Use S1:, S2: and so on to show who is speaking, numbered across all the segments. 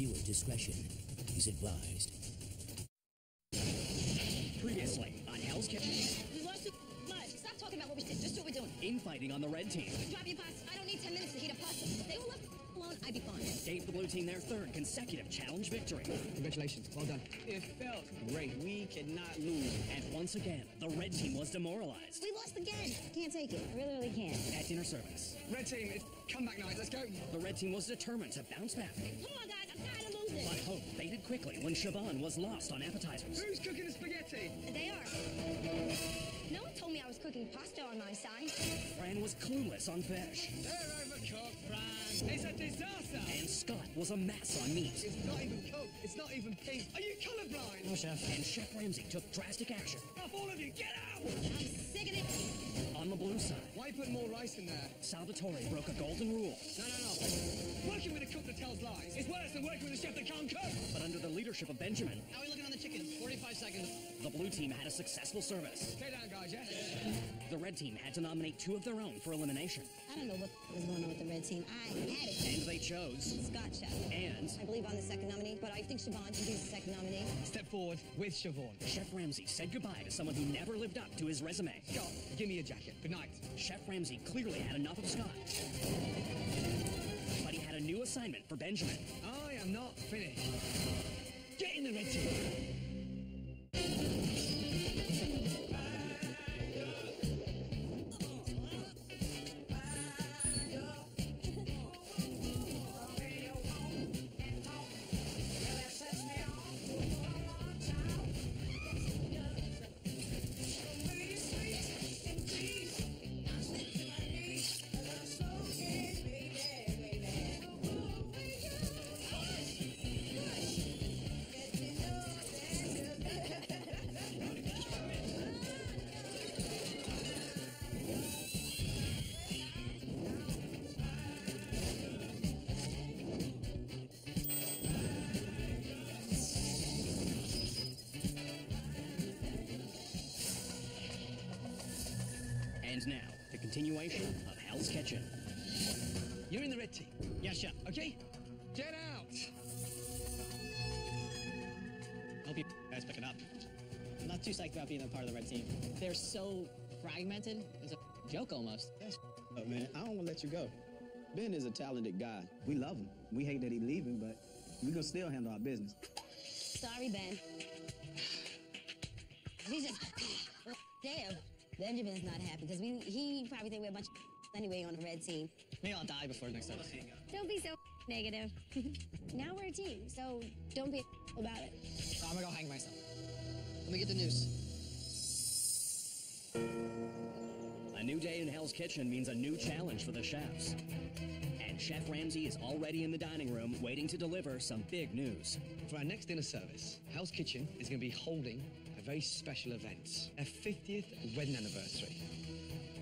S1: Viewer discretion is advised.
S2: Previously on Hell's Kitchen.
S3: We lost the blood. Stop talking about what we did. Just do what we're doing.
S2: Infighting on the red team.
S3: Drop your pasta. I don't need 10 minutes to heat a pasta. If they all left alone, I'd be fine.
S2: Gave the blue team their third consecutive challenge victory.
S4: Congratulations. Well done. It felt great. We cannot lose.
S2: And once again, the red team was demoralized.
S3: We lost again. Can't take it. I really can't.
S2: At dinner service,
S4: Red team, it's comeback night. Let's go.
S2: the red team was determined to bounce back.
S3: Come on, guys. I'm tired of losing.
S2: But hope faded quickly when Siobhan was lost on appetizers.
S4: Who's cooking the spaghetti?
S3: They are. No one told me I was cooking pasta on my side.
S2: Fran was clueless on fish.
S4: They're overcooked, Fran. It's a disaster.
S2: And Scott was a mess on meat.
S4: It's not even cooked. It's not even pink. Are you colorblind?
S2: No, Chef. And Chef Ramsay took drastic action.
S4: Off, all of you, get out!
S3: I'm sick of it.
S2: On the blue side,
S4: Why put more rice in there?
S2: Salvatore broke a golden rule.
S4: No. Working with a cook that tells lies is worse than working with a chef that can't cook.
S2: But under the leadership of Benjamin,
S4: How are we looking on the chicken? 45 seconds.
S2: the blue team had a successful service.
S4: Stay down, guys, yeah?
S2: The red team had to nominate two of their own for elimination.
S3: I don't know what was going on with the red team. I had it.
S2: And they chose
S3: Scott, Chef.
S2: and
S3: I believe I'm the second nominee, but I think Siobhan should be the second nominee.
S4: Step forward with Siobhan.
S2: Chef Ramsay said goodbye to someone who never lived up to his resume.
S4: Scott, give me a jacket. Good night.
S2: Chef Ramsay clearly had enough of Scott. But he had a new assignment for Benjamin.
S4: I am not finished. Get in the red team.
S2: And now, the continuation of Hell's Kitchen.
S4: You're in the red team.
S2: Yes, Chef.
S4: Okay? Get out!
S5: Hope you guys pick it up. I'm not too psyched about being a part of the red team. They're so fragmented. It's a joke almost.
S6: Oh, man, I don't want to let you go. Ben is a talented guy. We love him. We hate that he's leaving, but we're going to still handle our business.
S3: Sorry, Ben. He's just... Damn. Benjamin's not happy because he probably think we're a bunch of anyway on the red team.
S5: Maybe I'll die before the next episode.
S7: Don't be so negative. Now we're a team, so don't be about it.
S5: I'm gonna go hang myself. Let me get the news.
S2: A new day in Hell's Kitchen means a new challenge for the chefs. And Chef Ramsay is already in the dining room waiting to deliver some big news.
S4: For our next dinner service, Hell's Kitchen is going to be holding a very special event. Their 50th wedding anniversary.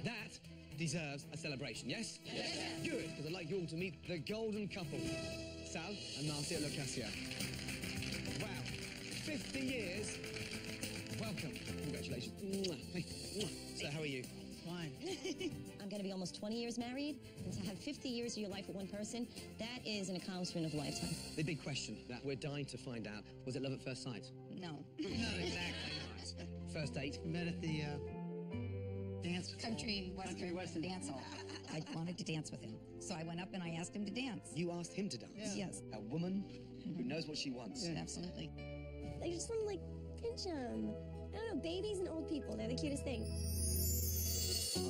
S4: That deserves a celebration, yes? Yes. Good, because I'd like you all to meet the golden couple, Sal and Marcia Locasio. Wow, 50 years. Welcome. Congratulations. Hey. So how are you?
S5: Fine.
S3: I'm going to be almost 20 years married, and to have 50 years of your life with one person, that is an accomplishment of a lifetime.
S4: The big question that we're dying to find out, was it love at first sight?
S3: No.
S5: Not exactly not.
S4: First date?
S5: Met at the dance.
S8: Country Western dance hall. I wanted to dance with him. So I went up and I asked him to dance.
S4: You asked him to dance?
S8: Yes.
S4: A woman who knows what she wants.
S8: Absolutely.
S7: I just want to, like, pinch them. I don't know, babies and old people, they're the cutest thing.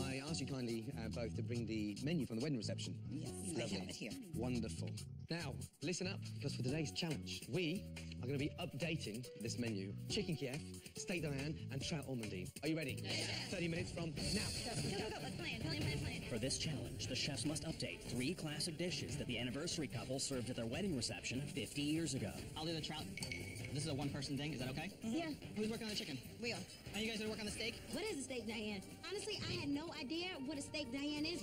S4: I asked you kindly both to bring the menu from the wedding reception.
S8: Yes, I have it here.
S4: Wonderful. Now, listen up, because for today's challenge, we are going to be updating this menu. Chicken Kiev, steak Diane, and trout almondine. Are you ready? Yeah. 30 minutes from now.
S7: Go, let's plan.
S2: For this challenge, the chefs must update 3 classic dishes that the anniversary couple served at their wedding reception 50 years ago.
S5: I'll do the trout. This is a one-person thing. Is that okay?
S7: Yeah.
S5: Who's working on the chicken?
S8: We are.
S5: Are you guys gonna work on the steak?
S7: What is a steak Diane? Honestly, I had no idea what a steak Diane is.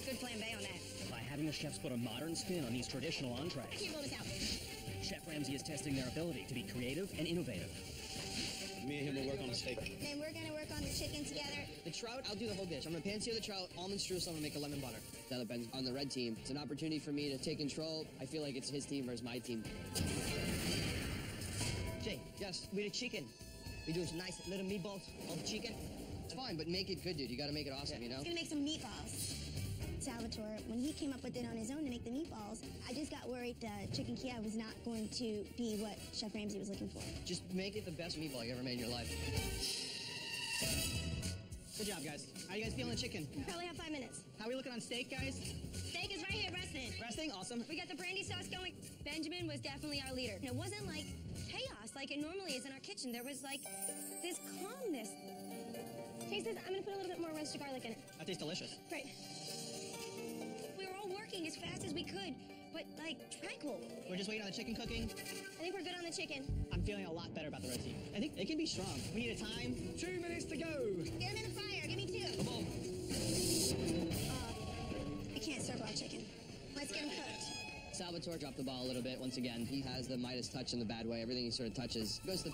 S3: Good plan B on that.
S2: By having the chefs put a modern spin on these traditional
S7: I
S2: entrees,
S7: can't roll this out.
S2: Chef Ramsay is testing their ability to be creative and innovative.
S6: Me and him will work on the steak.
S7: And we're going to work on the chicken together.
S5: The trout, I'll do the whole dish. I'm gonna pan sear the trout, almond streusel, I'm gonna make a lemon butter.
S9: now that Ben's on the red team. It's an opportunity for me to take control. I feel like it's his team versus my team.
S5: Jay,
S9: Yes.
S5: with the chicken, we do some nice little meatballs of chicken.
S9: It's fine, but make it good, dude. You gotta make it awesome, you know?
S7: He's gonna make some meatballs. Salvatore, when he came up with it on his own to make the meatballs, I just got worried chicken Kiev was not going to be what Chef Ramsay was looking for.
S9: Just make it the best meatball you ever made in your life.
S5: Good job, guys. How you guys feeling the chicken?
S7: We probably have 5 minutes.
S5: How are we looking on steak, guys?
S7: Steak is right here, resting.
S5: Resting? Awesome.
S7: We got the brandy sauce going. Benjamin was definitely our leader. It wasn't like chaos like it normally is in our kitchen. There was like this calmness. Taste this. I'm gonna put a little bit more roasted garlic in it.
S5: That tastes delicious.
S7: Right. We were all working as fast as we could, but like tranquil.
S5: We're just waiting on the chicken cooking.
S7: I think we're good on the chicken.
S5: I'm feeling a lot better about the red team. I think it can be strong. We need a time.
S4: 2 minutes to go.
S7: Get them in the fire. Give me 2.
S4: Come on.
S7: We can't serve raw chicken. Let's get them cooked.
S9: Salvatore dropped the ball a little bit once again. He has the Midas touch in the bad way. Everything he sort of touches goes to...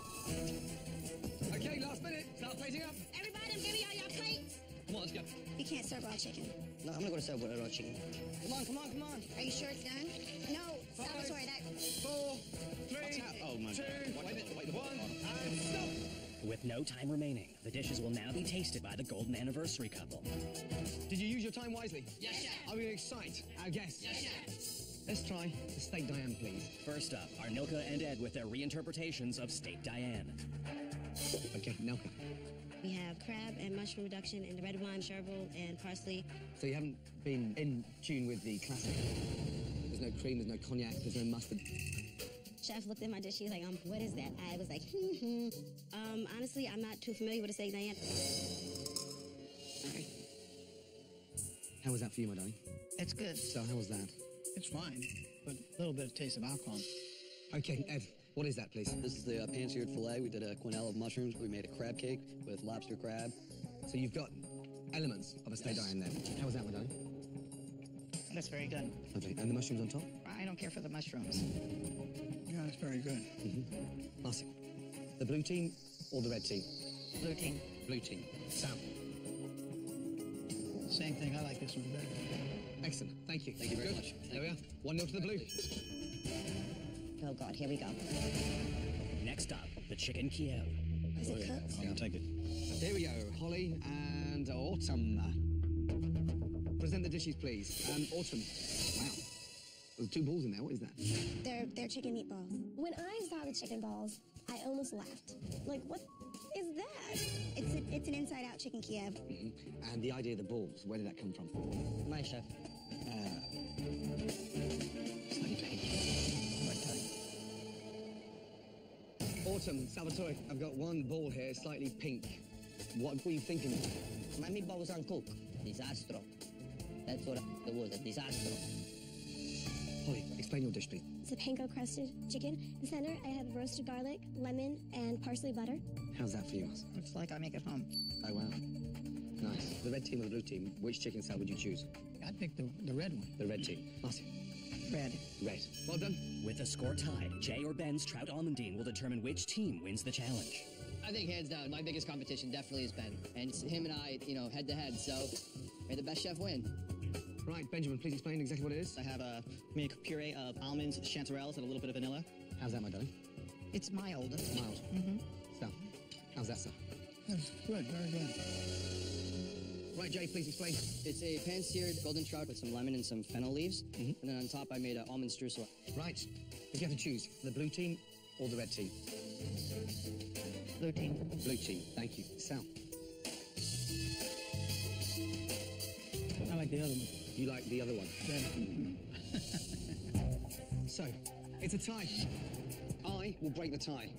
S4: Okay, last minute. Start plating up.
S7: Everybody, give me all your plates.
S4: Come on, let's go.
S7: You can't serve raw chicken.
S5: No, I'm gonna go to serve with raw chicken. Come on, come on, come on.
S7: Are you sure it's done? No, Salvatore, that...
S4: 4, 3,
S6: Oh, my
S4: 2,
S6: God.
S4: 1, and stop.
S2: With no time remaining, the dishes will now be tasted by the golden anniversary couple.
S4: Did you use your time wisely?
S9: Yes, chef.
S4: Are we going to excite our guests?
S9: Yes, chef.
S4: Let's try the steak Diane, please.
S2: First up are Nilka and Ed with their reinterpretations of Steak Diane.
S4: Okay, Nelka.
S10: We have crab and mushroom reduction and the red wine, chervil, and parsley.
S4: So you haven't been in tune with the classic. There's no cream, there's no cognac, there's no mustard.
S10: Chef looked at my dish. He's like, what is that? I was like, honestly, I'm not too familiar with the steak Diane.
S4: Okay. How was that for you, my darling?
S11: It's good.
S4: So how was that?
S11: It's fine, but a little bit of taste of alcohol.
S4: Okay, Ed, what is that, please?
S9: This is the pan-seared filet. We did a quenelle of mushrooms. We made a crab cake with lobster crab.
S4: So you've got elements of a steak Diane there. How was that, my darling?
S11: That's very good.
S4: Okay, and the mushrooms on top?
S11: I don't care for the mushrooms. Yeah, that's very good.
S4: Marcy, the blue team or the red team?
S11: Blue team.
S4: Blue team. Sam.
S11: Same thing. I like this one better.
S4: Excellent. Thank you.
S9: Thank you very
S4: Good.
S9: much.
S4: There we are. 1-0 to the blue.
S3: Oh, God, here we go.
S2: Next up, the chicken Kiev.
S7: Is it cooked?
S6: I'll take it.
S4: Here we go. Holly and Autumn. Present the dishes, please. Autumn. Wow. There's 2 balls in there. What is that?
S7: They're chicken meatballs. When I saw the chicken balls, I almost laughed. Like, what is that? It's an inside-out chicken Kiev.
S4: And the idea of the balls, where did that come from?
S5: My chef.
S4: Slightly pink. Autumn, Salvatore, I've got one ball here, slightly pink. What were you thinking?
S5: My meatball was uncooked. Disastro. That's what it was, a disastro.
S4: Holly, explain your dish, please.
S7: It's a panko-crusted chicken. In the center, I have roasted garlic, lemon, and parsley butter.
S4: How's that for you?
S11: Looks like I make it home.
S4: Oh, wow. Nice. The red team or the blue team, which chicken salad would you choose?
S11: I'd pick the red one.
S4: The red team. Marcy.
S11: Red.
S4: Red. Well done.
S2: With the score tied, Jay or Ben's trout almondine will determine which team wins the challenge.
S9: I think hands down, my biggest competition definitely is Ben. And it's him and I, head to head. So may the best chef win.
S4: Right, Benjamin, please explain exactly what it is.
S5: I have made a puree of almonds, chanterelles, and a little bit of vanilla.
S4: How's that, my darling?
S11: It's mild.
S4: Mild. So, how's that, sir?
S11: That's good. Very good.
S4: Right, Jay, please explain.
S9: It's a pan-seared golden trout with some lemon and some fennel leaves. And then on top, I made an almond streusel.
S4: Right. If you have to choose, the blue team or the red team?
S11: Blue team.
S4: Blue team. Thank you. Sal.
S11: I like the other one.
S4: You like the other one? So, it's a tie. I will break the tie.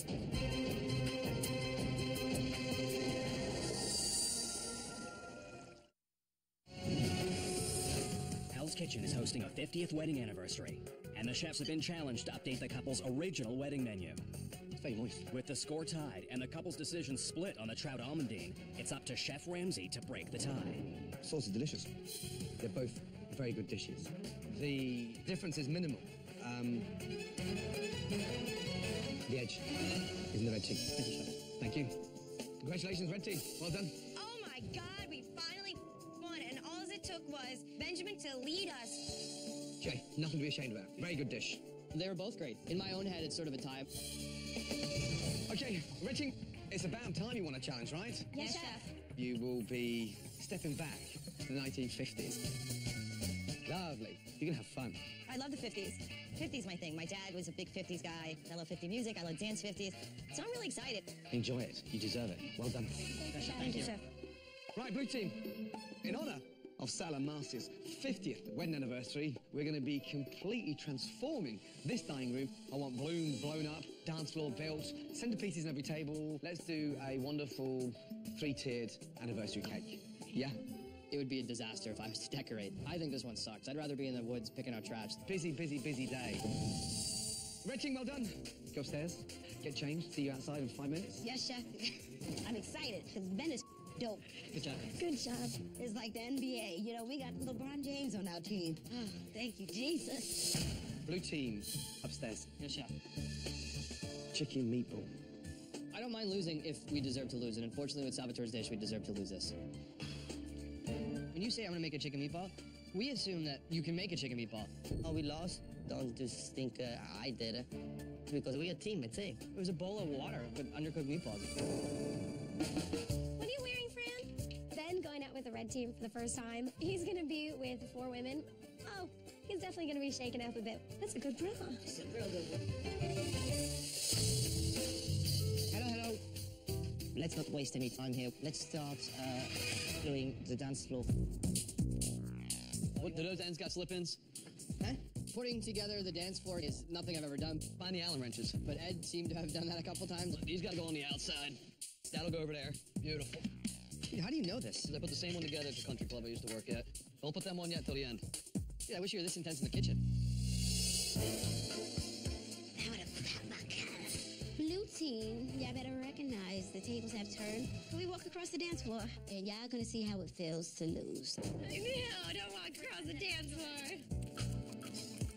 S2: Hell's Kitchen is hosting a 50th wedding anniversary, and the chefs have been challenged to update the couple's original wedding menu.
S4: It's very moist.
S2: With the score tied and the couple's decision split on the trout almondine, it's up to Chef Ramsay to break the tie.
S4: Sauce is delicious. They're both very good dishes. The difference is minimal. The edge is in the red team. Thank you, Chef. Thank you. Congratulations, red team. Well done.
S3: Oh my God, we finally won, and all it took was Benjamin to leave
S4: Nothing to be ashamed about. Very good dish.
S9: They were both great. In my own head, it's sort of a tie.
S4: Okay, red team, it's about time you want a challenge, right?
S7: Yes, Chef.
S4: You will be stepping back to the 1950s. Lovely. You're going to have fun.
S3: I love the 50s. 50s my thing. My dad was a big 50s guy. I love 50 music. I love dance 50s. So I'm really excited.
S4: Enjoy it. You deserve it. Well done.
S7: Thank you, Chef.
S4: Right, blue team, in honour of Sal and Marcy's 50th wedding anniversary, we're going to be completely transforming this dining room. I want balloons blown up, dance floor built, centerpieces on every table. Let's do a wonderful 3-tiered anniversary cake. Yeah?
S9: It would be a disaster if I was to decorate. I think this one sucks. I'd rather be in the woods picking out trash.
S4: Busy, busy, busy day. Red team, well done. Go upstairs, get changed, see you outside in 5 minutes.
S10: Yes, Chef. I'm excited because Ben is dope.
S9: Good job.
S10: Good job. It's like the NBA. You know, we got LeBron James on our team. Oh, thank you, Jesus.
S4: Blue team, upstairs.
S9: Yes, Chef.
S4: Chicken meatball.
S9: I don't mind losing if we deserve to lose, and unfortunately with Salvatore's dish, we deserve to lose this. When you say I'm gonna make a chicken meatball, we assume that you can make a chicken meatball.
S12: Oh, we lost? Don't just think I did it. Because we're a team, it's it.
S9: It was a bowl of water with undercooked meatballs.
S7: What are you wearing, Fran? Ben going out with the red team for the first time. He's going to be with 4 women. Oh, he's definitely going to be shaken up a bit. That's a good bra.
S12: It's a real good one.
S9: Hello, hello.
S12: Let's not waste any time here. Let's start doing the dance floor.
S5: What, do those ends got slip-ins?
S9: Huh? Putting together the dance floor is nothing I've ever done.
S5: Find the Allen wrenches.
S9: But Ed seemed to have done that a couple times.
S5: These got to go on the outside. That'll go over there. Beautiful.
S9: Dude, how do you know this?
S5: I put the same one together at the country club I used to work at. Don't put them on yet till the end.
S9: Dude, I wish you were this intense in the kitchen.
S10: Blue team, y'all better recognize the tables have turned. We walk across the dance floor, and y'all gonna see how it feels to lose.
S7: No, don't walk across the dance floor.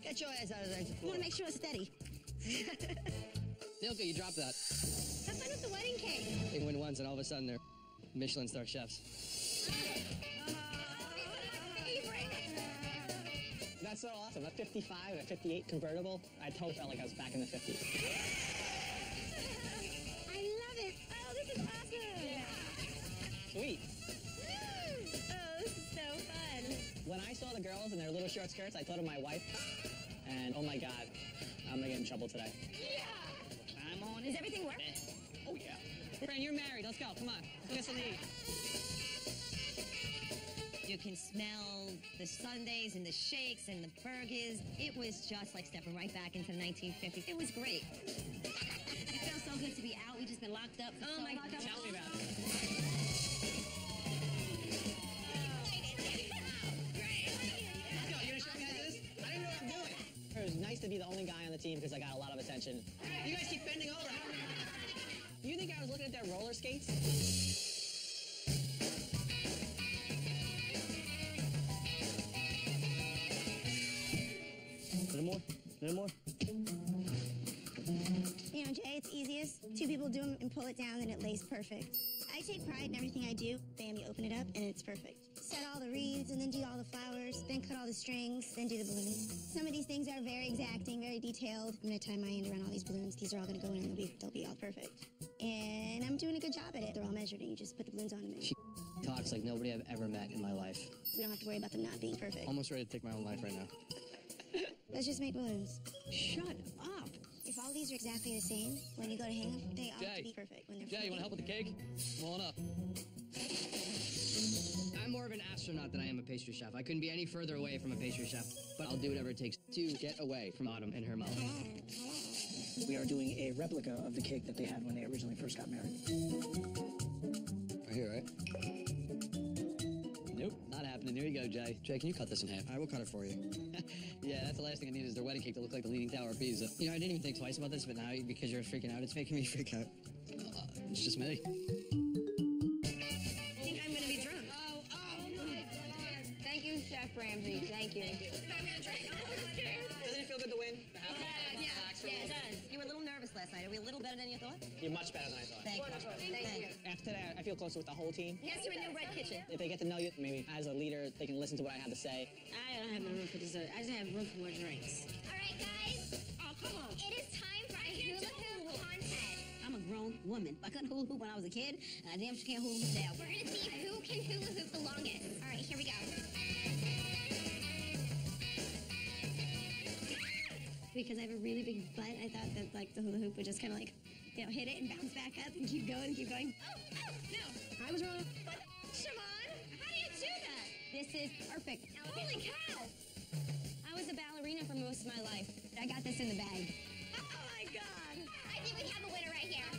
S12: Get your ass out of the dance
S10: I
S12: floor.
S10: wanna make sure it's steady.
S9: Dilka, you dropped that.
S7: Have fun with the wedding cake.
S9: They win once, and all of a sudden they're Michelin star chefs.
S5: That's so awesome. A 55, a 58 convertible. I totally felt like I was back in the 50s.
S7: I love it. Oh, this is awesome.
S5: Sweet.
S7: Oh, this is so fun.
S5: When I saw the girls in their little short skirts, I thought of my wife. And oh my God, I'm gonna get in trouble today.
S7: Yeah.
S5: I'm on it.
S7: Does everything work?
S5: Oh yeah. Fran, you're married. Let's go. Come on. Let's get something to eat.
S3: You can smell the sundaes and the shakes and the burgers. It was just like stepping right back into the 1950s. It was great.
S10: It feels so good to be out. We've just been locked up.
S3: Oh my God.
S5: Tell me about it. Let's go. You gonna show me how to do this? I don't even know what I'm doing. It was nice to be the only guy on the team because I got a lot of attention. You guys keep bending over. You think I was looking at their roller skates?
S12: A little more. A little more.
S10: You know, Jay, it's easiest. 2 people do them and pull it down and it lays perfect. I take pride in everything I do. Bam, you open it up and it's perfect. Set all the wreaths and then do all the flowers, then cut all the strings, then do the balloons. Some of these things are very exacting, very detailed. I'm gonna tie my end around all these balloons. These are all gonna go in and they'll be all perfect. And I'm doing a good job at it. They're all measured and you just put the balloons on them.
S9: She talks like nobody I've ever met in my life.
S10: We don't have to worry about them not being perfect.
S9: Almost ready to take my own life right now.
S10: Let's just make balloons.
S9: Shut up.
S10: If all these are exactly the same, when you go to hang them, they ought to be perfect. When they're
S5: Jay, you want to help with the cake? Come on up.
S9: I'm more of an astronaut than I am a pastry chef. I couldn't be any further away from a pastry chef, but I'll do whatever it takes to get away from Autumn and her mouth.
S13: We are doing a replica of the cake that they had when they originally first got married.
S4: Right here, right?
S5: Nope, not happening. Here you go, Jay. Jay, can you cut this in half?
S9: I will cut it for you.
S5: Yeah, that's the last thing I need is their wedding cake to look like the Leaning Tower of Pisa.
S9: You know, I didn't even think twice about this, but now because you're freaking out, it's making me freak out.
S5: It's just me.
S7: I think I'm gonna be drunk. Oh my God. Thank you, Chef Ramsay. Thank you.
S5: Doesn't it feel good to win?
S3: Yes, it does. You were a little nervous last last night. Are we a little better than you thought?
S5: You're much better than I thought.
S3: Thank you.
S5: After that, I feel closer with the whole team.
S3: Yes, you're in the red kitchen.
S5: If they get to know you, maybe as a leader, they can listen to what I have to say.
S7: I don't have no room for dessert. I just have room for more drinks.
S10: All right, guys.
S7: Oh, come on.
S10: It is time for a hula hoop contest.
S7: I'm a grown woman. I couldn't hula hoop when I was a kid, and I damn sure can't hula hoop now.
S10: We're gonna see who can hula hoop the longest. All right, here we go.
S7: Because I have a really big butt, I thought that like the hula hoop would just kind of like, hit it and bounce back up and keep going and keep going.
S10: Oh, no. I was wrong. What? Siobhan, how do you do that?
S7: This is perfect.
S10: Holy cow.
S7: I was a ballerina for most of my life. I got this in the bag.
S10: Oh, my God. I think we have a winner right here.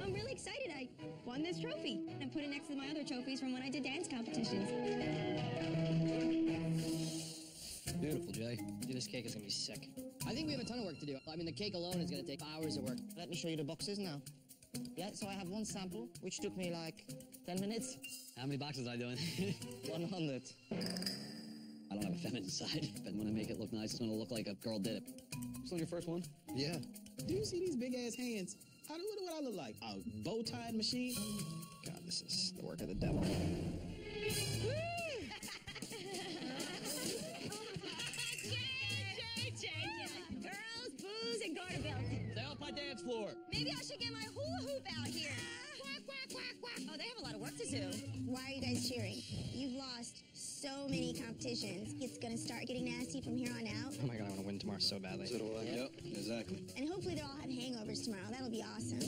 S7: I'm really excited. I won this trophy and put it next to my other trophies from when I did dance competitions.
S9: Beautiful, Jay. Dude, this cake is gonna be sick. I think we have a ton of work to do. I mean, the cake alone is gonna take hours of work.
S12: Let me show you the boxes now. Yeah, so I have one sample, which took me like 10 minutes.
S9: How many boxes am I doing?
S12: 100.
S9: I don't have a feminine side, but when I make it look nice, it's gonna look like a girl did it. This on your first one?
S6: Yeah. Do you see these big ass hands? What do I look like? A bow tied machine?
S9: God, this is the work of the devil.
S7: Girls, booze, and garter belts.
S9: Stay off my dance floor.
S7: Maybe I should get my hula hoop out here. Quack, quack, quack, quack. Oh, they have a lot of work to do.
S10: Why are you guys cheering? You've lost so many competitions. It's gonna start getting nasty from here on out.
S9: Oh my God, I want to win tomorrow so badly.
S6: So do I. Yep, exactly.
S10: And hopefully they'll all have hangovers tomorrow. That'll be awesome.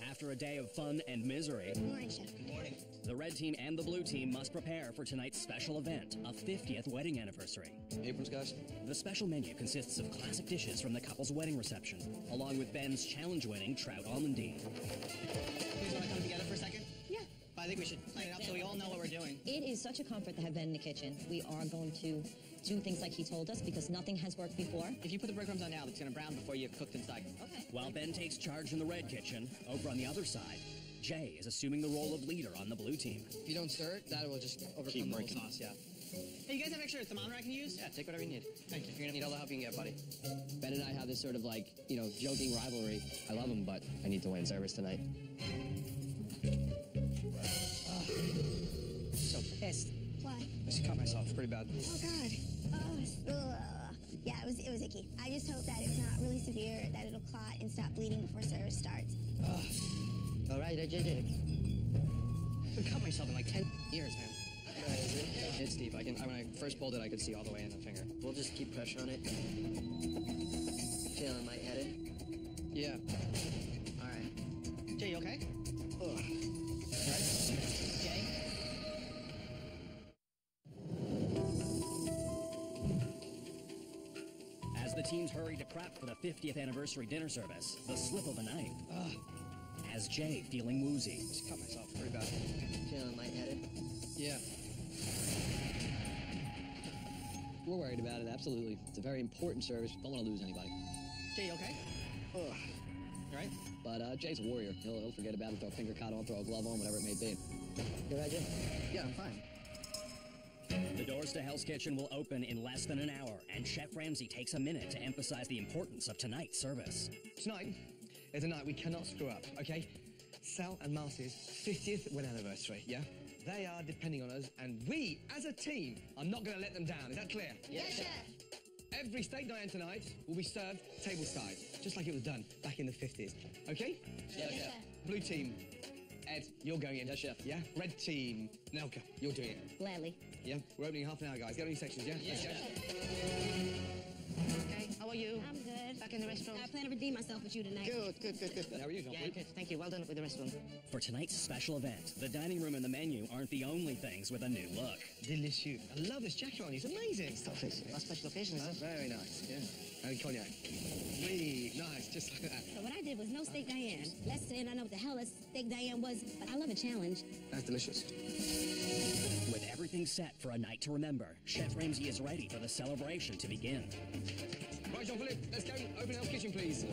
S2: After a day of fun and misery,
S10: Good morning, Chef. Good morning.
S2: the red team and the blue team must prepare for tonight's special event, a 50th wedding anniversary.
S9: Aprons, guys?
S2: The special menu consists of classic dishes from the couple's wedding reception, along with Ben's challenge-winning trout almondine.
S5: Please want to come together for a second?
S3: Yeah.
S5: I think we should plan it up so we all know what we're doing.
S3: It is such a comfort to have Ben in the kitchen. We are going to do things like he told us because nothing has worked before.
S5: If you put the breadcrumbs on now, it's going to brown before you've cooked inside.
S3: Okay.
S2: While Ben takes charge in the red kitchen, over on the other side, Jay is assuming the role of leader on the blue team.
S9: If you don't stir it, that will just overcome the whole sauce, yeah.
S5: Hey, you guys have extra thermometer I can use?
S9: Yeah, take whatever you need.
S5: Thank you.
S9: You're gonna need all the help you can get, buddy. Ben and I have this sort of like, joking rivalry. I love him, but I need to win service tonight.
S5: So pissed.
S10: Why?
S9: I just cut myself pretty bad.
S10: Oh, God. Oh, ugh. Yeah, it was icky. I just hope that it's not really severe, that it'll clot and stop bleeding before service starts.
S12: All right, I did it.
S5: I've cut myself in like 10 years, man.
S9: It's deep. When I first pulled it, I could see all the way in the finger.
S12: We'll just keep pressure on it. Feeling lightheaded?
S9: Yeah.
S5: All right. Jay, you okay?
S12: Ugh.
S5: Jay?
S2: As the teams hurry to prep for the 50th anniversary dinner service, the slip of a knife. Has Jay feeling woozy.
S9: Just cut myself pretty bad.
S12: Feeling lightheaded?
S9: Yeah. We're worried about it, absolutely. It's a very important service. Don't want to lose anybody.
S5: Jay, you okay?
S12: Ugh.
S5: You right?
S9: But Jay's a warrior. He'll forget about it, throw a finger cut on, throw a glove on, whatever it may be.
S12: You right, Jay?
S9: Yeah, I'm fine.
S2: The doors to Hell's Kitchen will open in less than an hour, and Chef Ramsay takes a minute to emphasize the importance of tonight's service.
S4: Tonight is a night we cannot screw up, okay? Sal and Marcy's 50th wedding anniversary, yeah? They are depending on us, and we, as a team, are not going to let them down. Is that clear?
S10: Yes, Chef.
S4: Every steak dinner tonight will be served tableside, just like it was done back in the 50s, okay?
S10: Yes, Chef.
S4: Blue team, Ed, you're going in.
S9: Yes, Chef.
S4: Yeah? Red team, Nelka, you're doing it.
S3: Gladly.
S4: Yeah? We're opening in half an hour, guys. Get on your sections, yeah?
S9: Yes,
S4: Let's go.
S12: Okay, how are you?
S7: I'm good.
S12: Back in the restaurant?
S7: I plan to redeem myself with you tonight.
S12: Good.
S9: How are you,
S12: Yeah, good. Thank you. Well done with the restaurant.
S2: For tonight's special event, the dining room and the menu aren't the only things with a new look.
S4: Delicious. I love this jacket on you. It's amazing.
S12: Stop it. A special occasion, is it?
S4: Very nice, yeah. And cognac. Really nice, just like that.
S7: So what I did was no steak Diane. Lester and I know what the hell a steak Diane was, but I love a challenge.
S4: That's delicious.
S2: With everything set for a night to remember, Chef Ramsay is ready for the celebration to begin.
S4: Right, Jean-Philippe, let's go. Open Hell's Kitchen, please.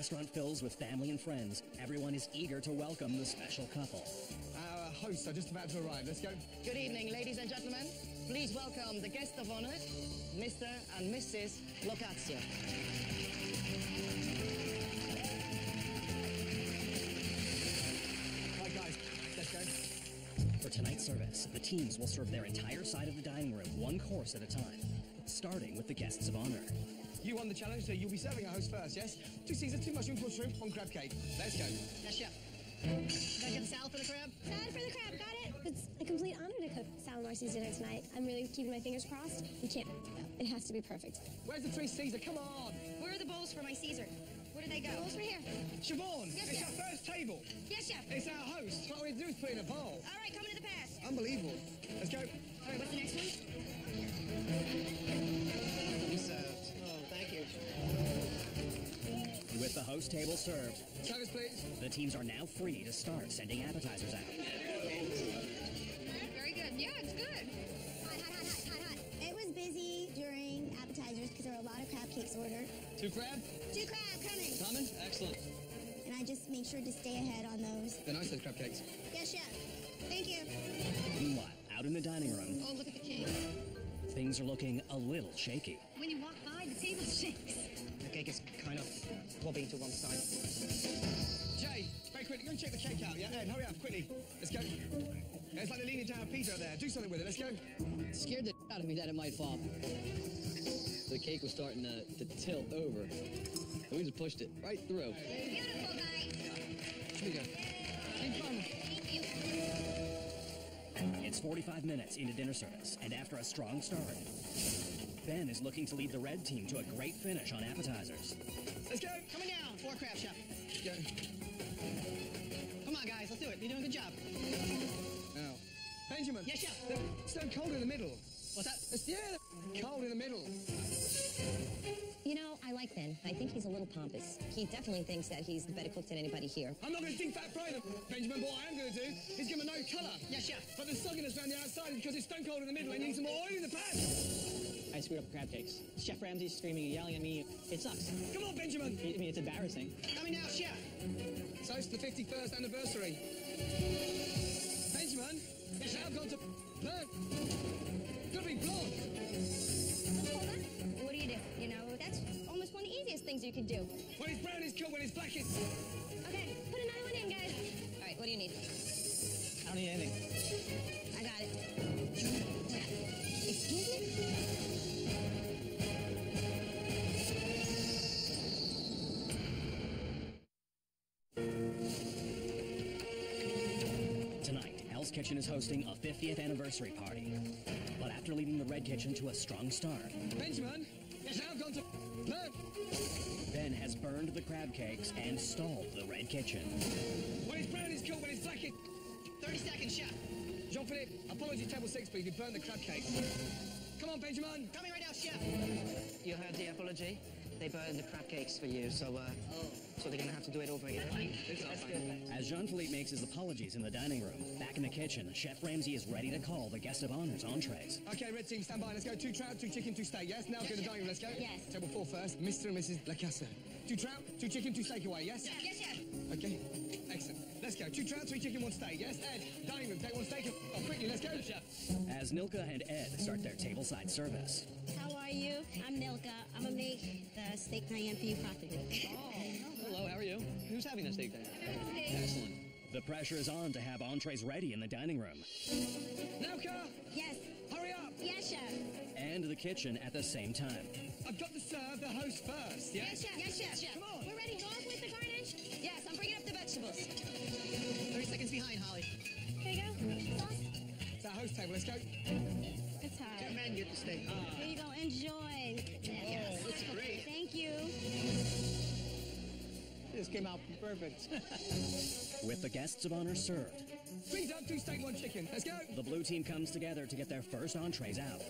S2: restaurant fills with family and friends, everyone is eager to welcome the special couple.
S4: Our hosts are just about to arrive. Let's go.
S12: Good evening, ladies and gentlemen. Please welcome the guest of honor, Mr. and Mrs. Locazio.
S4: Right, guys, let's go.
S2: For tonight's service, the teams will serve their entire side of the dining room one course at a time, starting with the guests of honor.
S4: You won the challenge, so you'll be serving our host first, yes? 2 Caesar, 2 mushrooms, 1 shrimp, 1 crab cake. Let's go.
S5: Yes, chef. Can I get the salad for the crab?
S7: Salad for the crab, got it? It's a complete honor to cook Sal Marcy's dinner tonight. I'm really keeping my fingers crossed. We can't. It has to be perfect.
S4: Where's the 3 Caesar? Come on!
S7: Where are the bowls for my Caesar? Where did they go? Bowls for here.
S4: Siobhan,
S7: Yes,
S4: it's
S7: chef.
S4: our first table.
S7: Yes, chef.
S4: It's our host. What we do is put in a bowl.
S7: All right, coming to the pass.
S4: Unbelievable. Let's go.
S7: All right, what's the next one?
S5: You served. Oh, thank you.
S2: With the host table served,
S4: Service, please.
S2: the teams are now free to start sending appetizers out.
S7: Very good. Yeah, it's good. Hot.
S10: It was busy during appetizers because there were a lot of crab cakes ordered.
S4: 2 crab.
S10: 2 crab coming.
S4: Coming. Excellent.
S10: And I just make sure to stay ahead on those.
S4: They're nice, those crab cakes.
S10: Yes, chef. Thank you.
S2: Meanwhile, out in the dining room,
S3: Oh, look at the cake.
S2: things are looking a little shaky.
S3: When you walk by, the table shakes.
S5: The cake is kind of wobbling to one side.
S4: Jay, very quickly, go and check the cake out, yeah? Ed, hurry up, quickly. Let's go. Yeah, it's like they're leaning down pizza there. Do something with it. Let's go.
S9: It scared the out of me that it might fall. The cake was starting to tilt over. And we just pushed it right through.
S3: Beautiful, guys.
S4: Here we go. Keep fun.
S3: Thank you.
S2: It's 45 minutes into dinner service, and after a strong start, Ben is looking to lead the red team to a great finish on appetizers.
S4: Let's go.
S5: Coming down. 4 crab, chef.
S4: Let's go.
S5: Come on, guys. Let's do it. You're doing a good job.
S4: Now, Benjamin.
S5: Yes, chef.
S4: They're stone cold in the middle.
S5: What's that?
S4: Yeah, they're cold in the middle.
S3: You know, I like Ben. I think he's a little pompous. He definitely thinks that he's the better cook than anybody here.
S4: I'm not going to deep fat fry them, Benjamin, but what I am going to do is give them a no colour.
S5: Yes, chef.
S4: But the sogginess around the outside is because it's stone cold in the middle and you need some more oil in the pan.
S5: I screwed up the crab cakes. Chef Ramsay's screaming and yelling at me. It sucks.
S4: Come on, Benjamin.
S5: I mean, it's embarrassing. Coming now, chef.
S4: So it's the 51st anniversary. Benjamin, it's now gone to burn. Could be blonde.
S7: Hold on. What do? You know, that's almost one of the easiest things you could do.
S4: When it's brown, it's cool. When it's black, it's...
S7: Okay, put another one in, guys.
S3: All right, what do you need?
S5: I don't need anything.
S7: I got it.
S3: Excuse me?
S2: Tonight, Hell's Kitchen is hosting a 50th anniversary party. But after leading the Red Kitchen to a strong start,
S4: Benjamin, it's now gone to burn.
S2: Ben has burned the crab cakes and stalled the Red Kitchen.
S4: When it's brown, it's cool. When it's black, it's...
S5: 30 seconds, chef.
S4: Jean-Philippe, apology table 6, please. You burned the crab cake. Come on, Benjamin.
S5: Coming right now, chef. You heard the apology? They burned the crab cakes for you, so they're going to have to do it over again.
S2: As Jean-Philippe makes his apologies in the dining room, back in the kitchen, Chef Ramsay is ready to call the guest of honor's entrees.
S4: Okay, red team, stand by. Let's go. 2 trout, 2 chicken, 2 steak, yes? Now go to the dining room. Let's go.
S3: Yes.
S4: Table 4 first. Mr. and Mrs. Lacassa. 2 trout, 2 chicken, 2 steak away, yes?
S3: Yes, chef.
S4: Okay, excellent. Let's go. 2 trout, 3 chicken, 1 steak, yes? Ed, dining room, take 1 steak. Oh, quickly, let's go, chef.
S2: As Nilka and Ed start their tableside service,
S10: How are you? I'm Milka. I'm gonna make the steak cayenne for you properly.
S9: Hello, how are you? Who's having the steak dinner? Excellent.
S2: the pressure is on to have entrees ready in the dining room.
S4: Nauka,
S10: Yes.
S4: hurry up.
S10: Yes, chef.
S2: And the kitchen at the same time.
S4: I've got to serve the host first, yes?
S3: Yes, chef. Yes, chef.
S4: Come on.
S3: We're ready. North with the garnish? Yes, I'm bringing up the vegetables.
S5: 30 seconds behind, Holly.
S10: Here you go. Sauce.
S4: It's our host table. Let's go.
S10: It's hot.
S5: Get a man, get the steak.
S10: Here you go. Enjoy.
S5: Oh, looks great.
S10: Thank you.
S5: This came out perfect.
S2: With the guests of honor served,
S4: 3 duck, 2 steak, 1 chicken. Let's go.
S2: the blue team comes together to get their first entrees out.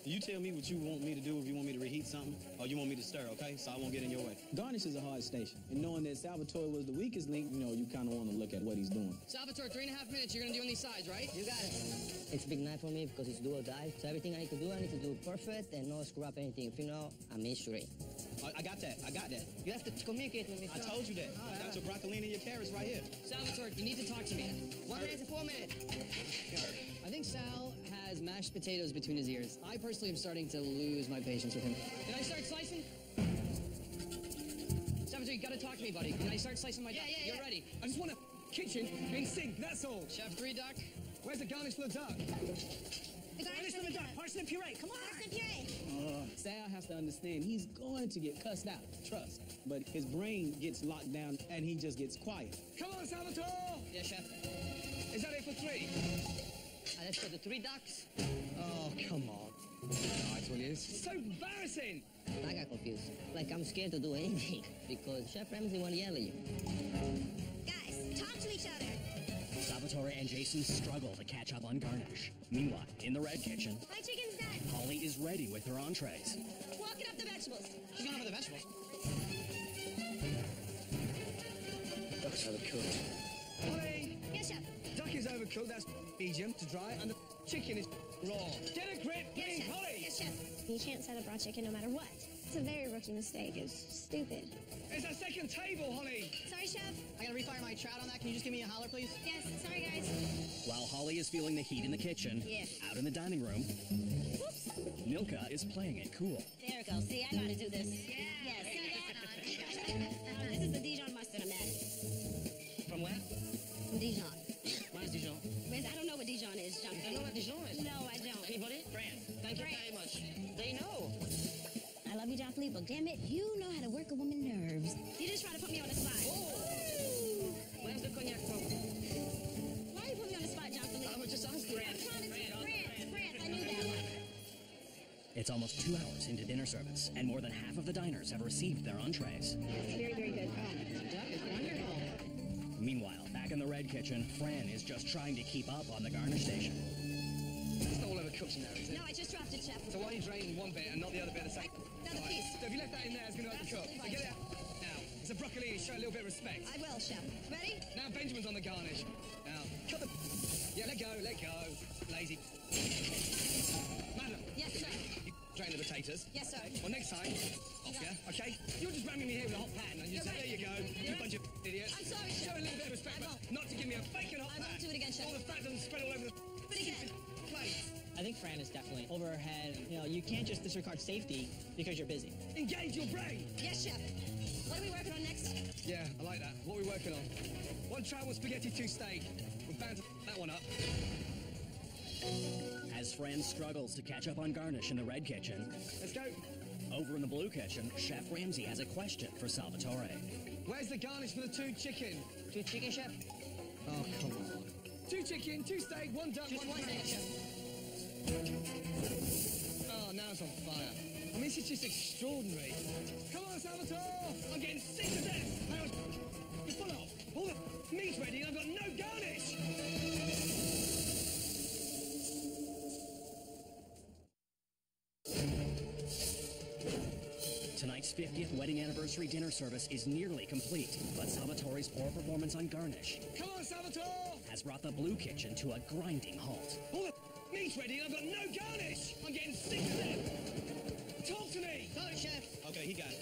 S6: You tell me what you want me to do, if you want me to reheat something, or you want me to stir, okay? So I won't get in your way. Garnish is a hard station. And knowing that Salvatore was the weakest link, you know, you kind of want to look at what he's doing.
S9: Salvatore, 3.5 minutes. You're going to do on these sides, right?
S5: You got it. It's a big night for me because it's do or die. So everything I need to do perfect and not screw up anything. If you know, I'm history.
S6: I got that. I got that.
S5: You have to communicate with me.
S6: I told you that. I got your broccolini and your carrots right here.
S9: Salvatore, you need to talk to me.
S5: 1 minute to 4 minutes.
S9: I think Sal has mashed potatoes between his ears. I personally am starting to lose my patience with him. Can I start slicing? Salvatore, you gotta talk to me, buddy. Can I start slicing my duck?
S4: Yeah.
S9: You're ready.
S4: I just want a kitchen in sync, that's all.
S9: Chef 3 duck.
S4: Where's the garnish for the duck?
S10: The garnish for the duck.
S4: Parsnip puree, come on!
S10: Parsnip puree.
S6: Sal has to understand he's going to get cussed out, trust. But his brain gets locked down and he just gets quiet.
S4: Come on, Salvatore!
S9: Yeah, chef.
S4: Is that it for 3?
S5: Let's go to 3 ducks.
S4: Oh, come on. Nice one, is. So embarrassing!
S5: I got confused. Like I'm scared to do anything because Chef Ramsay want to yell at you.
S10: Guys, talk to each other.
S2: Salvatore and Jason struggle to catch up on garnish. Meanwhile, in the red kitchen,
S10: My chicken's done.
S2: Holly is ready with her entrees.
S10: Walking up the vegetables.
S5: She's going over the vegetables.
S4: Duck's overcooked. Holly!
S10: Yes, chef.
S4: Duck is overcooked, that's medium to dry, and the chicken is raw. Get a grip,
S10: Yes,
S4: please,
S10: chef.
S4: Holly!
S10: Yes, chef. You can't set up raw chicken no matter what. It's a very rookie mistake. It's stupid.
S4: It's a second table, Holly!
S10: Sorry, chef.
S5: I gotta refire my trout on that. Can you just give me a holler, please?
S10: Yes, sorry, guys.
S2: While Holly is feeling the heat in the kitchen,
S10: Yeah.
S2: out in the dining room,
S10: Whoops.
S2: Milka is playing it cool.
S10: There it goes. See, I know how to do this. Yeah. Yes. See that? This is the Dijon mustard I'm adding.
S5: From where?
S10: From Dijon.
S5: Where's Dijon?
S10: Whereas I don't know what Dijon is, John.
S5: I know what Dijon is.
S10: No, I don't.
S5: Anybody? Fran. Thank you
S10: Fran.
S5: very much. They know.
S10: I love you, John Philippe, but damn it, you know how to work a woman's nerves. You just try to put me on the spot.
S5: Oh. Where's the cognac from?
S10: Why you put me on the spot, John Philippe?
S5: I was just asking.
S10: I'm trying to France. I knew that one.
S2: It's almost 2 hours into dinner service, and more than half of the diners have received their entrees.
S10: Very, very good.
S5: That is wonderful.
S2: Meanwhile, back in the red kitchen, Fran is just trying to keep up on the garnish station.
S4: It's not all overcooked in there, is it?
S10: No, I just dropped it, chef.
S4: So why are you draining one bit and not the other bit at the same
S10: Another piece.
S4: So if you left that in there, it's going to overcook.
S10: Absolutely
S4: So
S10: right,
S4: get it
S10: chef.
S4: out. Now, it's a broccolini, show a little bit of respect.
S10: I will, chef. Ready?
S4: Now Benjamin's on the garnish. Now, cut the... Yeah, let go. Lazy. Madam.
S10: Yes, sir.
S4: You drain the potatoes.
S10: Yes, sir.
S4: Well, next time, off, yeah? Okay? You're just ramming me here with a hot pan, and you say,
S10: right.
S4: there you go, you bunch of idiots.
S10: I'm sorry,
S4: Show
S10: chef.
S4: a little bit of respect,
S10: I
S4: but
S10: won't.
S4: not to give me a bacon hot
S10: I
S4: pan.
S10: won't do it again, chef.
S4: All the fat doesn't spread all over the
S10: But again.
S4: plate.
S5: I think Fran is definitely over her head. You know, you can't just disregard safety because you're busy.
S4: Engage your brain.
S10: Yes, chef. What are we working on next?
S4: Yeah, I like that. What are we working on? 1 trout, 1 spaghetti, 2 steak. We're bound to that one up.
S2: As Fran struggles to catch up on garnish in the red kitchen,
S4: Let's go.
S2: over in the blue kitchen, Chef Ramsay has a question for Salvatore.
S4: Where's the garnish for the 2 chicken?
S5: 2 chicken, chef?
S4: Oh, come on. 2 chicken, 2 steak, 1 duck,
S5: Just
S4: 1
S5: one
S4: steak.
S5: steak, chef.
S4: Oh, now it's on fire. I mean, this is just extraordinary. Come on, Salvatore! I'm getting sick to death! Hang on. You're full off. All the meat's ready and I've got no garnish!
S2: Tonight's 50th wedding anniversary dinner service is nearly complete, but Salvatore's poor performance on garnish
S4: Come on, Salvatore!
S2: has brought the blue kitchen to a grinding halt.
S4: All the meat's ready and I've got no garnish! I'm getting sick to death! Talk to me!
S5: Sorry, chef.
S6: Okay, he got it.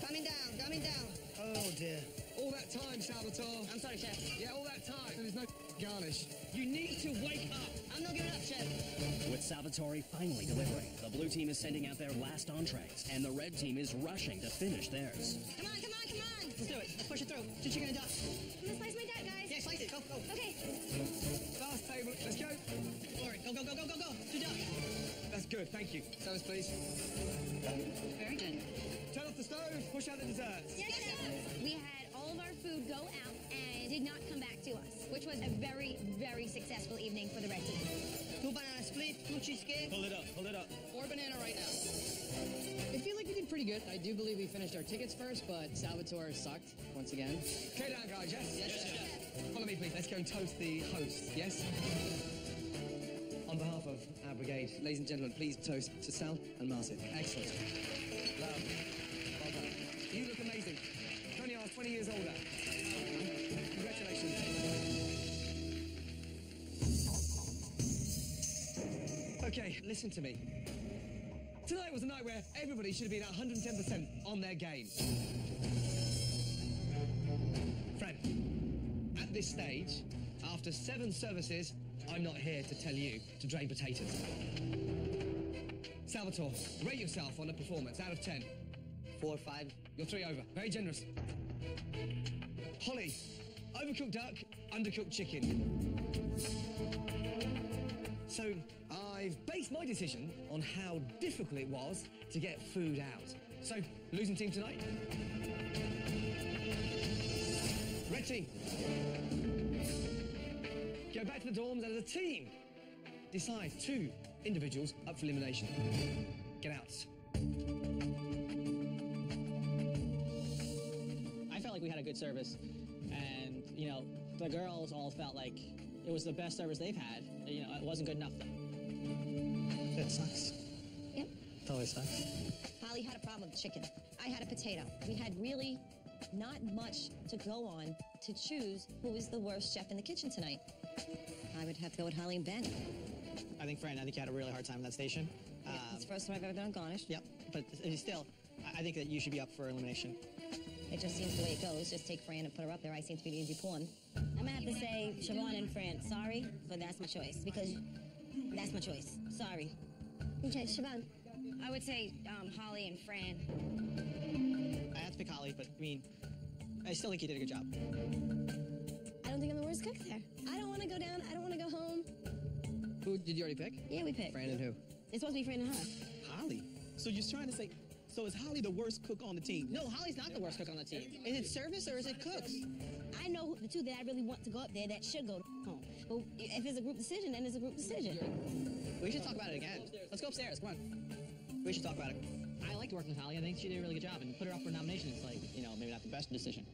S5: Coming down.
S4: Oh, dear. All that time, Salvatore.
S5: I'm sorry, chef.
S4: Yeah, all that time. And there's no garnish. You need to wake up.
S5: I'm not giving up, chef.
S2: With Salvatore finally delivering, the blue team is sending out their last entrees, and the red team is rushing to finish theirs.
S10: Come on.
S5: Let's do it. Let's push it through. 2 chicken and duck.
S10: I'm gonna slice my duck, guys.
S5: Yeah, slice it. Go.
S10: Okay.
S4: Last table. Let's go.
S5: Glory. Go. 2 duck.
S4: That's good. Thank you. Service, please.
S5: Very good.
S4: Turn off the stove. Push out the desserts.
S10: Yes, chef. We had all of our food go out and it did not come back to us, which was a very, very successful evening for the red team.
S5: 2 banana split, 2 cheesecake.
S6: Pull it up.
S9: 4 banana right now. I feel like we did pretty good. I do believe we finished our tickets first, but Salvatore sucked once again.
S4: Okay, down, guys. Yes, chef. Follow me, please. Let's go and toast the host. Yes? On behalf of our brigade. Ladies and gentlemen, please toast to Sal and Martin. Excellent. Lovely. Well done. You look amazing. You only are 20 years older. Congratulations. Okay, listen to me. Tonight was a night where everybody should have been at 110% on their game. Friend, at this stage, after 7 services, I'm not here to tell you to drain potatoes. Salvatore, rate yourself on a performance out of 10.
S5: 4 or 5.
S4: You're 3 over. Very generous. Holly, overcooked duck, undercooked chicken. So, I've based my decision on how difficult it was to get food out. So, losing team tonight? Red team. Go back to the dorms and as a team, decide 2 individuals up for elimination. Get out.
S5: I felt like we had a good service, and, you know, the girls all felt like it was the best service they've had. You know, it wasn't good enough, though.
S13: That sucks.
S3: Yep.
S13: Totally sucks.
S3: Holly had a problem with chicken. I had a potato. We had really not much to go on to choose who was the worst chef in the kitchen tonight. I would have to go with Holly and Ben.
S5: I think, Fran, you had a really hard time in that station.
S3: It's the first time I've ever been on Garnish.
S5: Yep, but still, I think that you should be up for elimination.
S3: It just seems the way it goes. Just take Fran and put her up there. I seem to be the easy pawn.
S7: I'm gonna have to say Siobhan and Fran. Sorry, but that's my choice. Because that's my choice. Sorry.
S10: Okay, Siobhan.
S7: I would say Holly and Fran.
S5: I have to pick Holly, but, I mean, I still think you did a good job.
S7: I don't think I'm the worst cook there. I don't want to go down. I don't want to go home.
S9: Who did you already pick?
S7: Yeah, we picked.
S9: Fran and who?
S7: It's supposed to be Fran and her.
S6: Holly. So you're trying to say, so is Holly the worst cook on the team?
S5: No, Holly's not the worst cook on the team. Is it service or is it cooks?
S7: I know the 2 that I really want to go up there that should go home. But if it's a group decision, then it's a group decision.
S5: We should talk about it again. Let's go upstairs. Come on. We should talk about it. I liked working with Holly. I think she did a really good job. And put her up for nomination is like, you know, maybe not the best decision.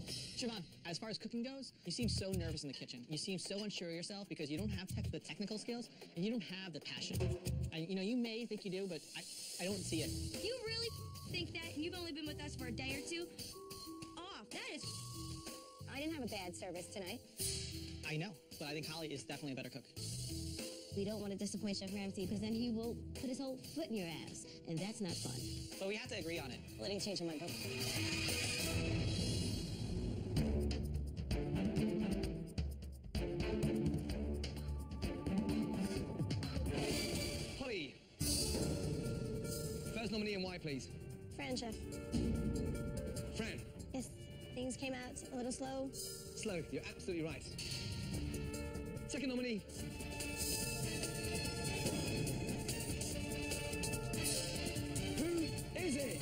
S5: Siobhan, as far as cooking goes, you seem so nervous in the kitchen. You seem so unsure of yourself because you don't have the technical skills and you don't have the passion. And, you know, you may think you do, but I don't see it.
S7: You really think that? And you've only been with us for a day or 2? That is...
S3: I didn't have a bad service tonight.
S5: I know, but I think Holly is definitely a better cook.
S7: We don't want to disappoint Chef Ramsay because then he will put his whole foot in your ass, and that's not fun.
S5: But we have to agree on it.
S3: Let him change my mind.
S4: Holly. First nominee and why, please?
S10: Fran, Chef.
S4: Fran.
S10: Yes, things came out a little slow.
S4: Slow, you're absolutely right. Second nominee. Who is it?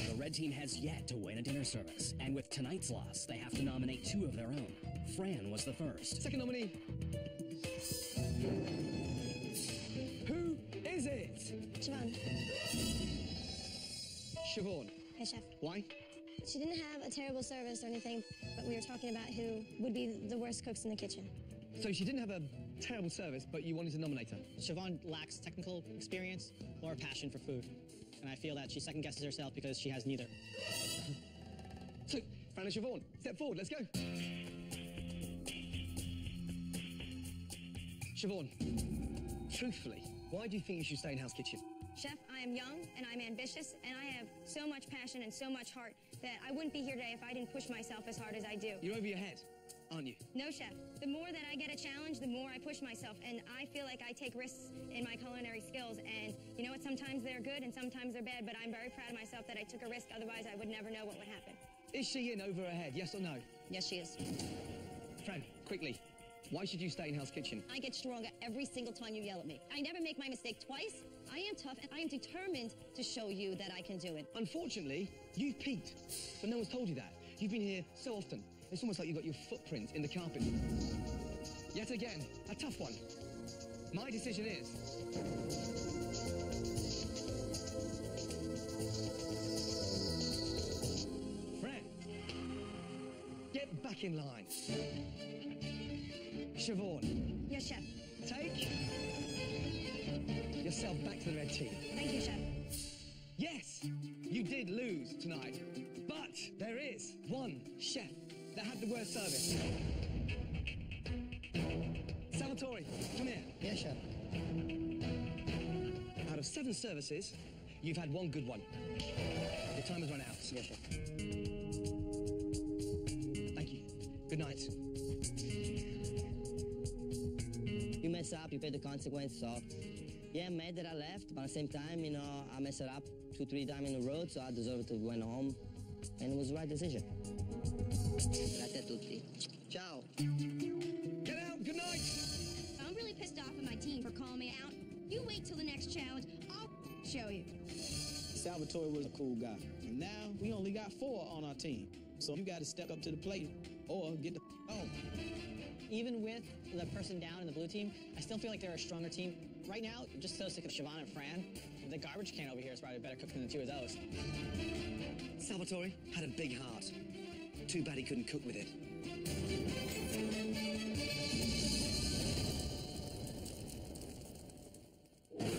S2: The red team has yet to win a dinner service, and with tonight's loss, they have to nominate 2 of their own. Fran was the first.
S4: Second nominee. Who is it?
S10: Siobhan.
S4: Siobhan.
S10: Hey, Chef.
S4: Why?
S10: She didn't have a terrible service or anything, but we were talking about who would be the worst cooks in the kitchen.
S4: So she didn't have a terrible service, but you wanted to nominate her?
S5: Siobhan lacks technical experience or passion for food. And I feel that she second guesses herself because she has neither.
S4: So, Fran and Siobhan, step forward, let's go. Siobhan, truthfully, why do you think you should stay in Hell's Kitchen?
S7: Chef, I am young and I'm ambitious and I have so much passion and so much heart that I wouldn't be here today if I didn't push myself as hard as I do.
S4: You're over your head, aren't you?
S7: No, Chef. The more that I get a challenge, the more I push myself, and I feel like I take risks in my culinary skills, and you know what? Sometimes they're good and sometimes they're bad, but I'm very proud of myself that I took a risk, otherwise I would never know what would happen.
S4: Is she in over her head, yes or no?
S7: Yes, she is.
S4: Fran, quickly, why should you stay in Hell's Kitchen?
S3: I get stronger every single time you yell at me. I never make my mistake twice. I am tough, and I am determined to show you that I can do it.
S4: Unfortunately, you've peaked, but no one's told you that. You've been here so often, it's almost like you've got your footprint in the carpet. Yet again, a tough one. My decision is... back in line. Siobhan,
S7: Yes, chef.
S4: take yourself back to the red team.
S7: Thank you, chef.
S4: Yes, you did lose tonight, but there is one chef that had the worst service. Salvatore, come here.
S5: Yes, chef.
S4: Out of 7 services, you've had 1 good one. Your time has run out.
S5: Yes, chef.
S4: Thank you. Good night.
S5: You mess up, you pay the consequence, so... Yeah, I'm mad that I left, but at the same time, you know, I messed it up 2-3 times in a row, so I deserve to go home. And it was the right decision. Grazie a tutti. Ciao.
S4: Get out, good night!
S7: I'm really pissed off at my team for calling me out. You wait till the next challenge. I'll show you.
S6: Salvatore was a cool guy. And now we only got 4 on our team. So you got to step up to the plate or get the home.
S5: Even with the person down in the blue team, I still feel like they're a stronger team. Right now, I'm just so sick of Siobhan and Fran. The garbage can over here is probably better cooked than the 2 of those.
S4: Salvatore had a big heart. Too bad he couldn't cook with it.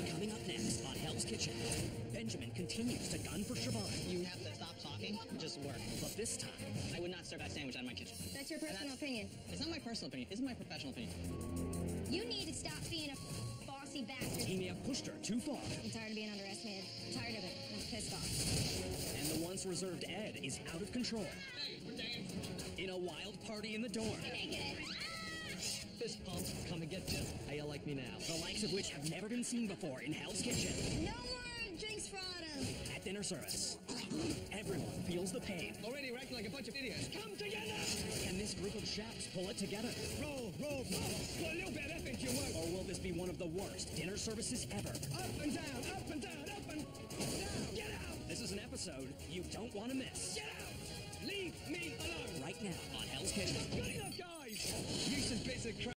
S2: Coming up next on Hell's Kitchen, Benjamin continues to gun for Siobhan.
S5: You have to stop talking and just work.
S2: But this time,
S5: I would not serve that sandwich out of my kitchen.
S7: That's your personal opinion.
S5: It's not my personal opinion. This is my professional opinion.
S7: You need to stop being a bossy bastard.
S2: he may have pushed her too far.
S7: I'm tired of being underestimated. I'm tired of it. I'm pissed off.
S2: And the once reserved Ed is out of control. In a wild party in the dorm.
S4: Fist pump, come and get you. How you like me now?
S2: The likes of which have never been seen before in Hell's Kitchen.
S10: No more drinks for Autumn.
S2: At dinner service, everyone feels the pain.
S4: Already we're acting like a bunch of idiots. Come together!
S2: Can this group of chefs pull it together?
S4: Roll, roll, roll. Put a little bit of effort into your work.
S2: Or will this be one of the worst dinner services ever?
S4: Up and down, up and down, up and down. Get out!
S2: This is an episode you don't want to miss.
S4: Get out! Leave me alone!
S2: Right now on Hell's Kitchen.
S4: Good enough, guys! You some bits of crap.